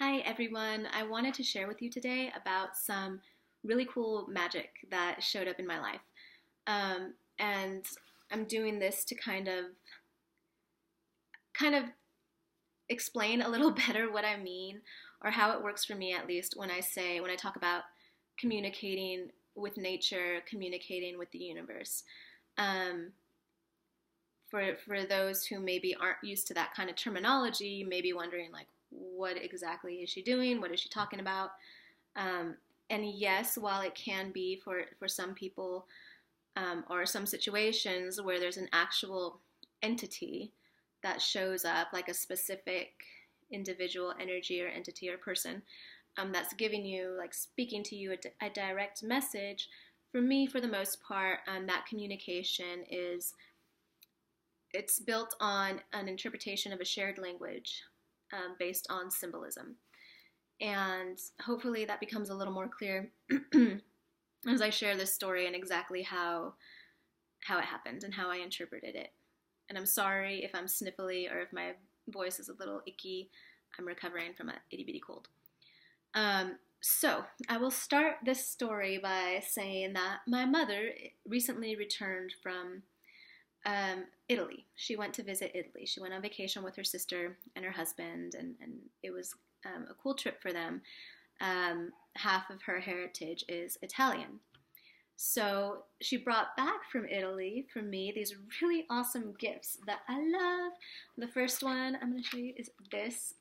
Hi everyone, I wanted to share with you today about some really cool magic that showed up in my life. And I'm doing this to kind of explain a little better what I mean or how it works for me at least when I talk about communicating with nature, communicating with the universe. Um, for those who maybe aren't used to that kind of terminology, maybe wondering like what exactly is she doing? What is she talking about? Um, and yes, while it can be for some people or some situations where there's an actual entity that shows up, like a specific individual energy or entity or person that's giving you, like speaking to you, a direct message. For me, for the most part, that communication is it's built on an interpretation of a shared language based on symbolism. And hopefully that becomes a little more clear as I share this story and exactly how it happened and how I interpreted it. And I'm sorry if I'm sniffly or if my voice is a little icky. I'm recovering from a itty bitty cold. So I will start this story by saying that my mother recently returned from Italy. She went to visit Italy. She went on vacation with her sister and her husband, and it was a cool trip for them. Half of her heritage is Italian. So she brought back from Italy for me these really awesome gifts that I love. The first one I'm going to show you is this.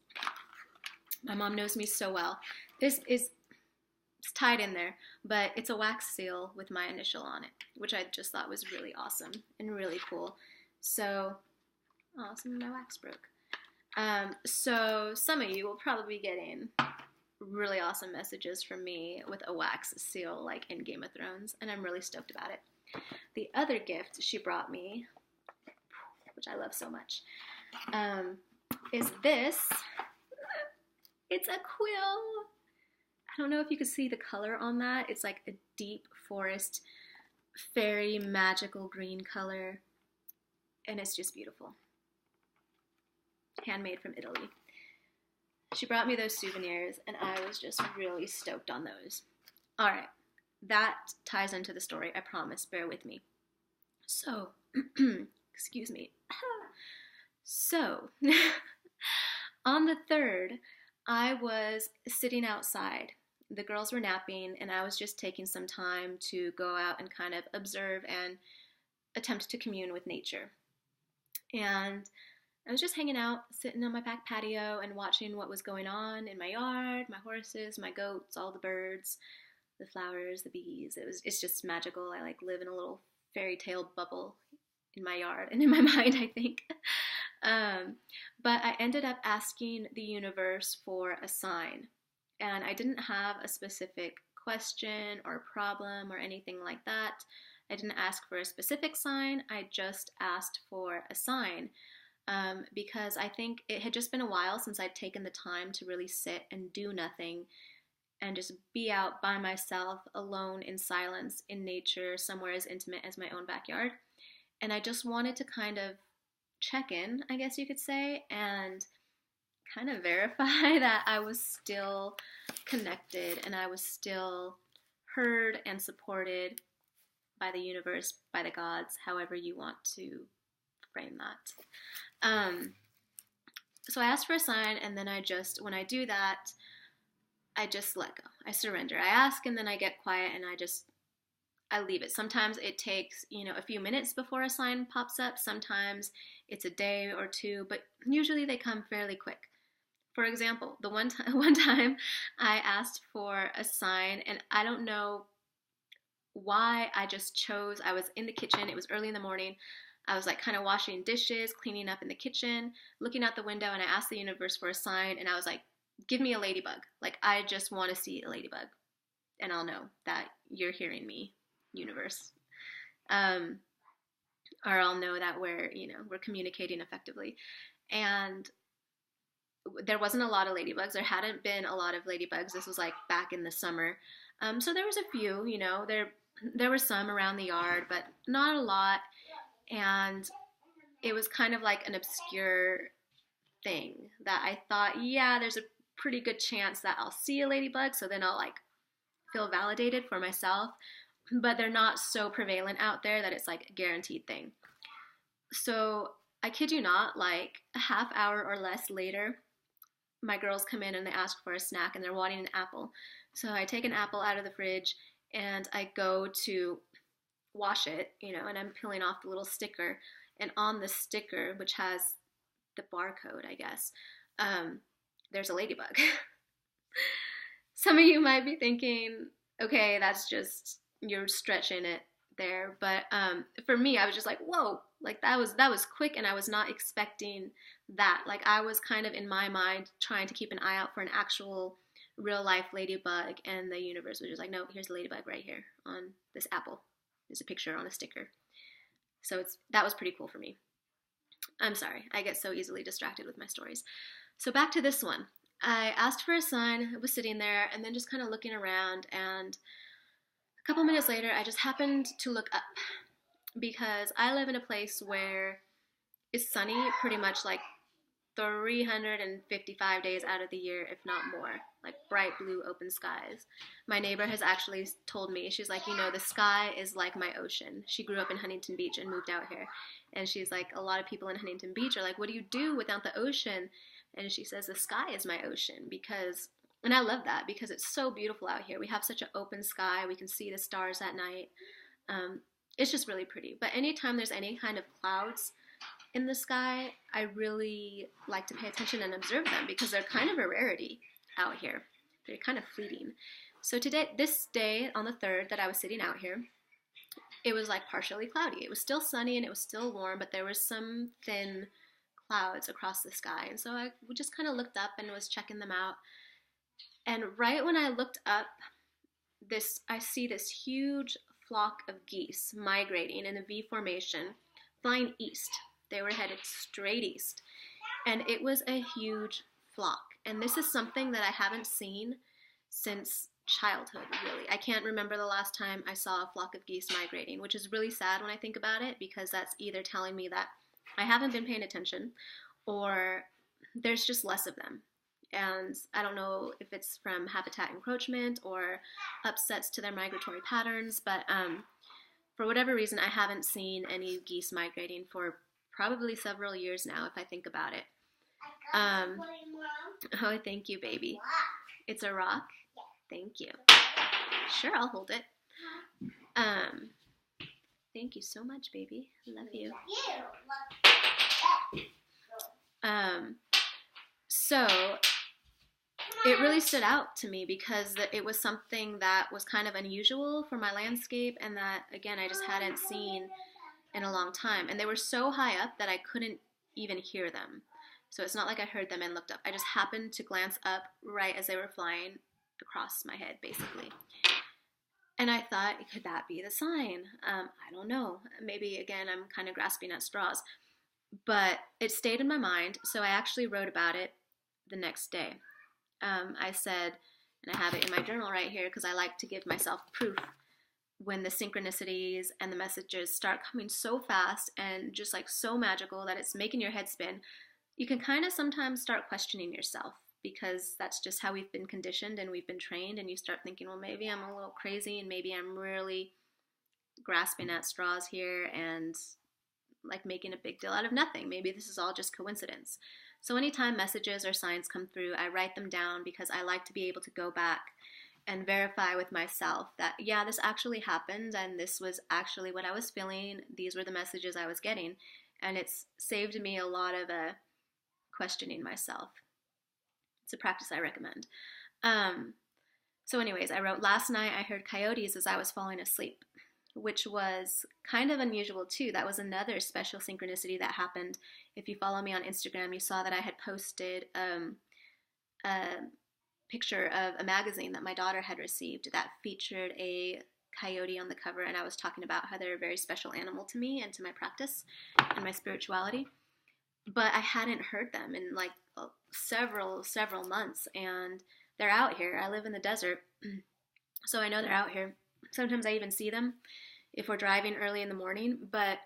My mom knows me so well. This is it's tied in there, but it's a wax seal with my initial on it, which I just thought was really awesome and really cool. So, oh, some of my wax broke. So some of you will probably be getting really awesome messages from me with a wax seal like in Game of Thrones, and I'm really stoked about it. The other gift she brought me, which I love so much, is this. It's a quill. I don't know if you can see the color on that. It's like a deep forest, fairy, magical green color, and it's just beautiful. Handmade from Italy. She brought me those souvenirs, and I was just really stoked on those. All right, that ties into the story, I promise. Bear with me. So, excuse me. So, on the 3rd, I was sitting outside. The girls were napping, and I was just taking some time to go out and kind of observe and attempt to commune with nature. And I was just hanging out, sitting on my back patio and watching what was going on in my yard, my horses, my goats, all the birds, the flowers, the bees. It's just magical. I like live in a little fairy tale bubble in my yard and in my mind, I think. But I ended up asking the universe for a sign. And I didn't have a specific question or problem or anything like that. I didn't ask for a specific sign. I just asked for a sign because I think it had just been a while since I'd taken the time to really sit and do nothing and just be out by myself, alone in silence, in nature, somewhere as intimate as my own backyard. And I just wanted to kind of check in, I guess you could say, and kind of verify that I was still connected and I was still heard and supported by the universe, by the gods, however you want to frame that. So I asked for a sign, and then when I do that, I just let go. I surrender. I ask, and then I get quiet, and I leave it. Sometimes it takes, a few minutes before a sign pops up. Sometimes it's a day or two, but usually they come fairly quick. For example, the one time I asked for a sign, and I don't know why I just chose. I was in the kitchen. It was early in the morning. I was like kind of washing dishes, cleaning up in the kitchen, looking out the window, and I asked the universe for a sign, and I was like, give me a ladybug. Like, I just want to see a ladybug, and I'll know that you're hearing me, universe. Or I'll know that we're communicating effectively. And there wasn't a lot of ladybugs. There hadn't been a lot of ladybugs. This was like back in the summer. So there was a few, there were some around the yard, but not a lot. And it was kind of like an obscure thing that I thought, yeah, there's a pretty good chance that I'll see a ladybug, so then I'll like feel validated for myself, but they're not so prevalent out there that it's like a guaranteed thing. So I kid you not, like a half hour or less later, my girls come in and they ask for a snack and they're wanting an apple. So I take an apple out of the fridge and I go to wash it, and I'm peeling off the little sticker. And on the sticker, which has the barcode, I guess, there's a ladybug. Some of you might be thinking, okay, that's just, you're stretching it there. But for me, I was just like, whoa, like that was quick, and I was not expecting that. Like I was kind of in my mind trying to keep an eye out for an actual real life ladybug, and the universe was just like, no, here's a ladybug right here on this apple. There's a picture on a sticker. So that was pretty cool for me. I'm sorry, I get so easily distracted with my stories. So back to this one. I asked for a sign, I was sitting there, and then just kind of looking around, and a couple minutes later, I just happened to look up, because I live in a place where it's sunny pretty much like 355 days out of the year, if not more, like bright blue open skies. My neighbor has actually told me, she's like, the sky is like my ocean. She grew up in Huntington Beach and moved out here. And she's like, a lot of people in Huntington Beach are like, what do you do without the ocean? And she says, the sky is my ocean, and I love that because it's so beautiful out here. We have such an open sky. We can see the stars at night. It's just really pretty. But anytime there's any kind of clouds in the sky, I really like to pay attention and observe them because they're kind of a rarity out here. They're kind of fleeting. So this day on the 3rd that I was sitting out here, it was like partially cloudy. It was still sunny and it was still warm, but there was some thin clouds across the sky. And so I just kind of looked up and was checking them out. And right when I looked up, I see this huge flock of geese migrating in a V formation, flying east. They were headed straight east. And it was a huge flock. And this is something that I haven't seen since childhood, really. I can't remember the last time I saw a flock of geese migrating, which is really sad when I think about it, because that's either telling me that I haven't been paying attention or there's just less of them. And I don't know if it's from habitat encroachment or upsets to their migratory patterns, but for whatever reason, I haven't seen any geese migrating for probably several years now, if I think about it. Oh, thank you, baby. It's a rock? Thank you. Sure, I'll hold it. Thank you so much, baby. Love you. So it really stood out to me because it was something that was kind of unusual for my landscape, and that, again, I just hadn't seen in a long time. And they were so high up that I couldn't even hear them. So it's not like I heard them and looked up. I just happened to glance up right as they were flying across my head, basically. And I thought, could that be the sign? I don't know. Maybe, again, I'm kind of grasping at straws. But it stayed in my mind, so I actually wrote about it the next day. I said, and I have it in my journal right here because I like to give myself proof when the synchronicities and the messages start coming so fast and just like so magical that it's making your head spin. You can kind of sometimes start questioning yourself because that's just how we've been conditioned and we've been trained, and you start thinking, well, maybe I'm a little crazy and maybe I'm really grasping at straws here and like making a big deal out of nothing. Maybe this is all just coincidence. So anytime messages or signs come through, I write them down because I like to be able to go back and verify with myself that, yeah, this actually happened and this was actually what I was feeling. These were the messages I was getting. And it's saved me a lot of questioning myself. It's a practice I recommend. So anyways, I wrote, last night I heard coyotes as I was falling asleep, which was kind of unusual too. That was another special synchronicity that happened. If you follow me on Instagram, you saw that I had posted a picture of a magazine that my daughter had received that featured a coyote on the cover, and I was talking about how they're a very special animal to me and to my practice and my spirituality. But I hadn't heard them in like several months, and they're out here. I live in the desert, so I know they're out here. Sometimes I even see them if we're driving early in the morning, but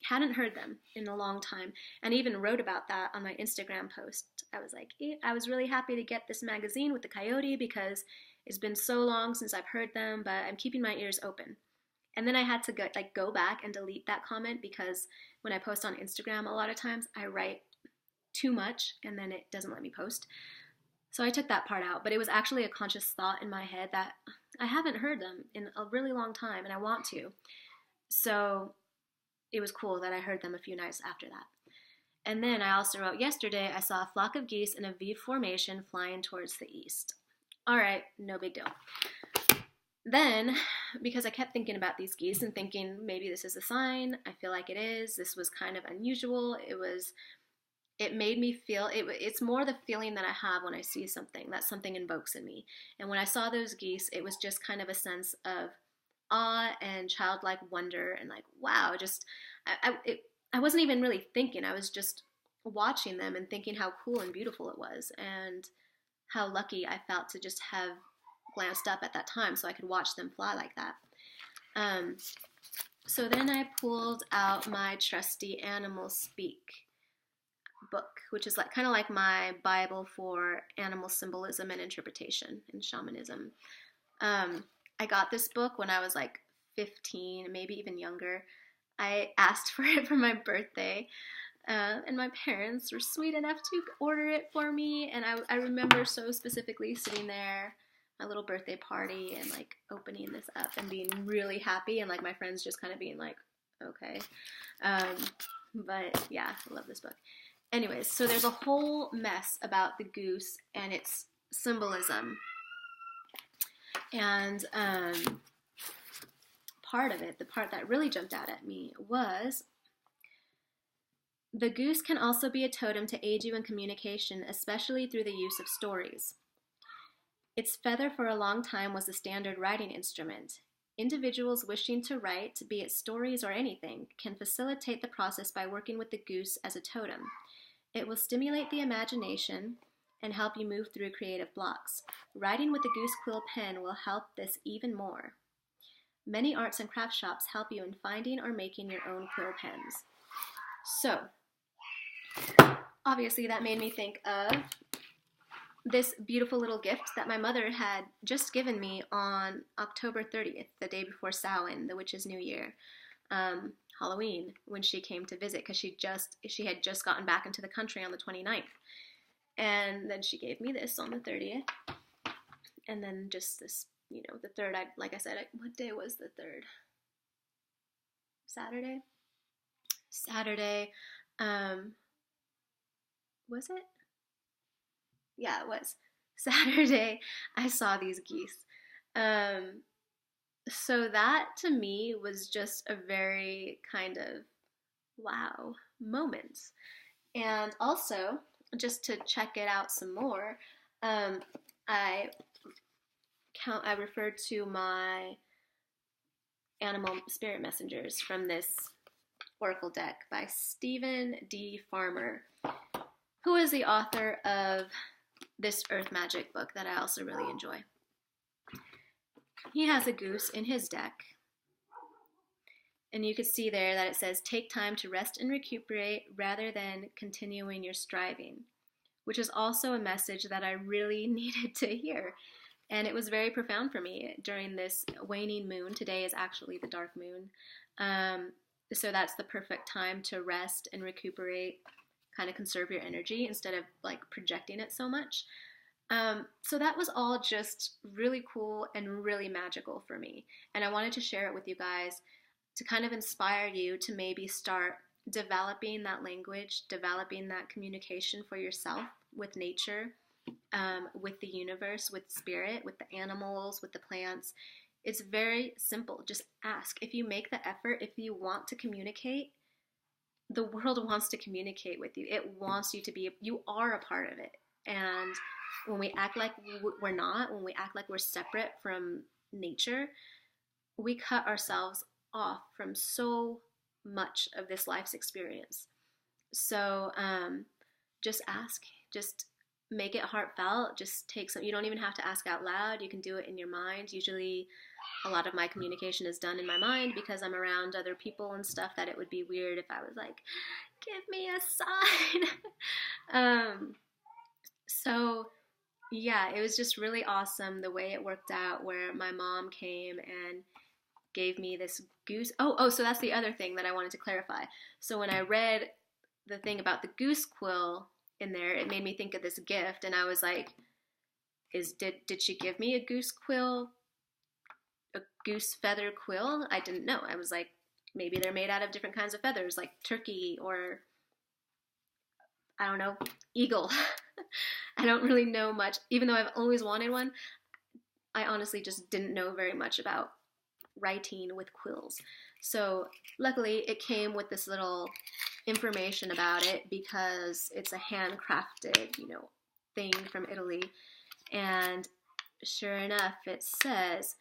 Hadn't heard them in a long time, and even wrote about that on my Instagram post. I was like, I was really happy to get this magazine with the coyote because it's been so long since I've heard them, but I'm keeping my ears open. And then I had to go back and delete that comment because when I post on Instagram, a lot of times I write too much and then it doesn't let me post. So I took that part out, but it was actually a conscious thought in my head that I haven't heard them in a really long time and I want to. So it was cool that I heard them a few nights after that. And then I also wrote, yesterday I saw a flock of geese in a V formation flying towards the east. All right, no big deal. Then, because I kept thinking about these geese and thinking maybe this is a sign, I feel like it is. This was kind of unusual. It made me feel, it's more the feeling that I have when I see something, that something invokes in me. And when I saw those geese, it was just kind of a sense of awe and childlike wonder and like, wow, just, I wasn't even really thinking. I was just watching them and thinking how cool and beautiful it was and how lucky I felt to just have glanced up at that time so I could watch them fly like that. So then I pulled out my trusty Animal Speak book, which is like kind of like my Bible for animal symbolism and interpretation in shamanism. I got this book when I was like 15, maybe even younger. I asked for it for my birthday, and my parents were sweet enough to order it for me, and I remember so specifically sitting there, my little birthday party, and like opening this up and being really happy, and like my friends just kind of being like, okay. But yeah, I love this book. Anyways, so there's a whole mess about the goose and its symbolism. And part of it, the part that really jumped out at me was, the goose can also be a totem to aid you in communication, especially through the use of stories. Its feather for a long time was the standard writing instrument. Individuals wishing to write, be it stories or anything, can facilitate the process by working with the goose as a totem. It will stimulate the imagination and help you move through creative blocks. Writing with the goose quill pen will help this even more. Many arts and craft shops help you in finding or making your own quill pens. So, obviously that made me think of this beautiful little gift that my mother had just given me on October 30th, the day before Samhain, the witch's new year. Halloween, when she came to visit, because she had just gotten back into the country on the 29th. And then she gave me this on the 30th. And then just this, the 3rd, like I said, what day was the 3rd? Saturday? Was it? Yeah, it was. Saturday, I saw these geese. So that, to me, was just a very kind of wow moment. And also, just to check it out some more, I referred to my animal spirit messengers from this oracle deck by Stephen D. Farmer, who is the author of this Earth Magic book that I also really enjoy. He has a goose in his deck, and you can see there that it says, take time to rest and recuperate rather than continuing your striving, which is also a message that I really needed to hear. And it was very profound for me during this waning moon. Today is actually the dark moon. So that's the perfect time to rest and recuperate, kind of conserve your energy instead of like projecting it so much. So that was all just really cool and really magical for me. And I wanted to share it with you guys to kind of inspire you to maybe start developing that language, developing that communication for yourself with nature, with the universe, with spirit, with the animals, with the plants. It's very simple. Just ask. If you make the effort, if you want to communicate, the world wants to communicate with you. It wants you to be, you are a part of it. And when we act like we're not, when we act like we're separate from nature, we cut ourselves off from so much of this life's experience. So just ask, just make it heartfelt. Just take some, you don't even have to ask out loud. You can do it in your mind. Usually a lot of my communication is done in my mind because I'm around other people and stuff, that it would be weird if I was like, give me a sign. So yeah, it was just really awesome the way it worked out, where my mom came and gave me this goose. So that's the other thing that I wanted to clarify. So when I read the thing about the goose quill in there, it made me think of this gift, and I was like, did she give me a goose quill, a goose feather quill? I didn't know. I was like, maybe they're made out of different kinds of feathers, like turkey or, I don't know, eagle. I don't really know much. Even though I've always wanted one, I honestly just didn't know very much about writing with quills. So luckily it came with this little information about it, because it's a handcrafted, thing from Italy. And sure enough, it says,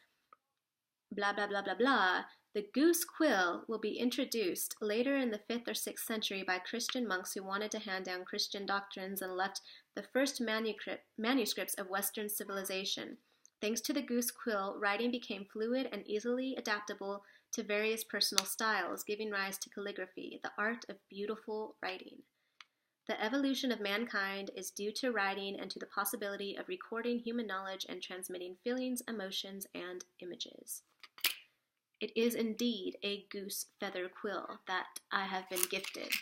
blah, blah, blah, blah, blah. The goose quill will be introduced later in the 5th or 6th century by Christian monks who wanted to hand down Christian doctrines and left the first manuscripts of Western civilization. Thanks to the goose quill, writing became fluid and easily adaptable to various personal styles, giving rise to calligraphy, the art of beautiful writing. The evolution of mankind is due to writing and to the possibility of recording human knowledge and transmitting feelings, emotions, and images. It is indeed a goose feather quill that I have been gifted.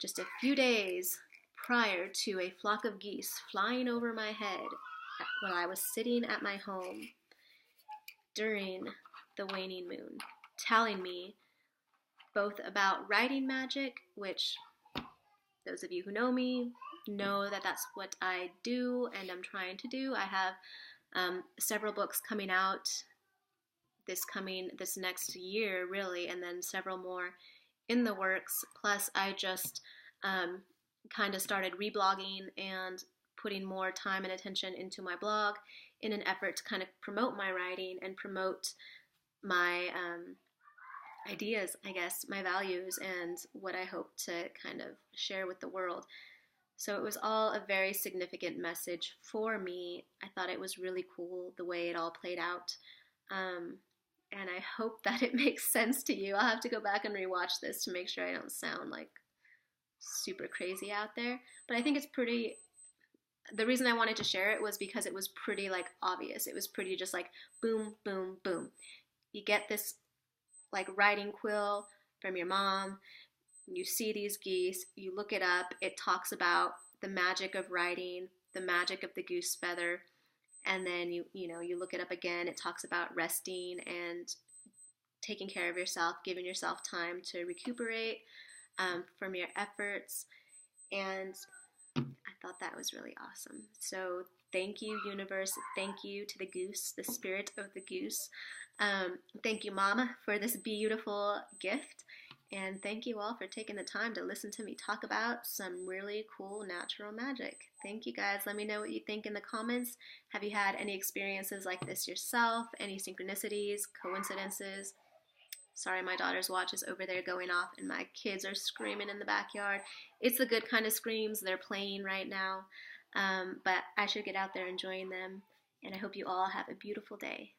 Just a few days prior to a flock of geese flying over my head while I was sitting at my home during the waning moon, telling me both about writing magic, which those of you who know me know that that's what I do and I'm trying to do. I have several books coming out this next year, really, and then several more in the works. Plus, I just kind of started reblogging and putting more time and attention into my blog in an effort to kind of promote my writing and promote my ideas, I guess, my values, and what I hope to kind of share with the world. So it was all a very significant message for me. I thought it was really cool the way it all played out. And I hope that it makes sense to you. I'll have to go back and rewatch this to make sure I don't sound like super crazy out there. But I think it's pretty, the reason I wanted to share it was because it was pretty like obvious. It was pretty just like boom, boom, boom. You get this like writing quill from your mom, you see these geese, you look it up, it talks about the magic of writing, the magic of the goose feather, and then you look it up again, it talks about resting and taking care of yourself, giving yourself time to recuperate from your efforts, and I thought that was really awesome. So thank you, universe. Thank you to the goose, the spirit of the goose. Thank you, Mama, for this beautiful gift. And thank you all for taking the time to listen to me talk about some really cool natural magic. Thank you, guys. Let me know what you think in the comments. Have you had any experiences like this yourself? Any synchronicities, coincidences? Sorry, my daughter's watch is over there going off and my kids are screaming in the backyard. It's the good kind of screams. They're playing right now. But I should get out there enjoying them. And I hope you all have a beautiful day.